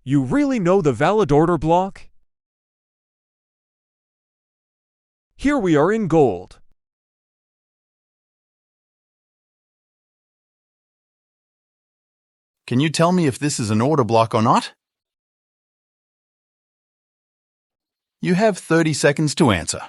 You really know the valid order block? Here we are in gold. Can you tell me if this is an order block or not? You have 30 seconds to answer.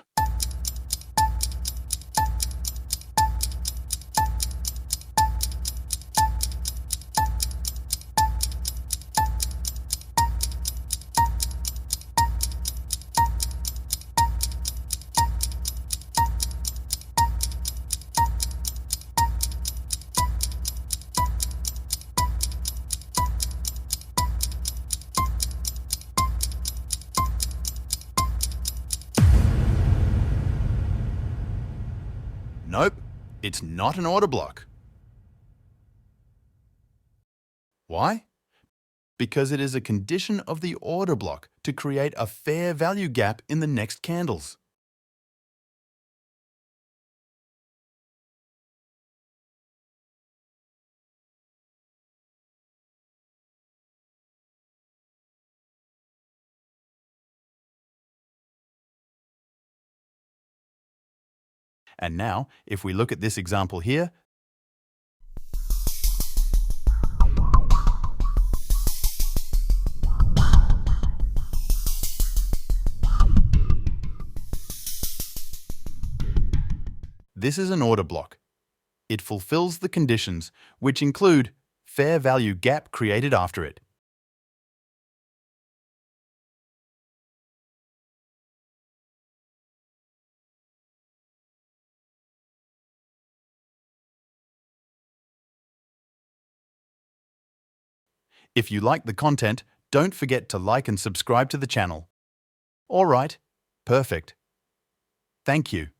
Nope, it's not an order block. Why? Because it is a condition of the order block to create a fair value gap in the next candles. And now, if we look at this example here, this is an order block. It fulfills the conditions, which include fair value gap created after it. If you like the content, don't forget to like and subscribe to the channel. All right, perfect. Thank you.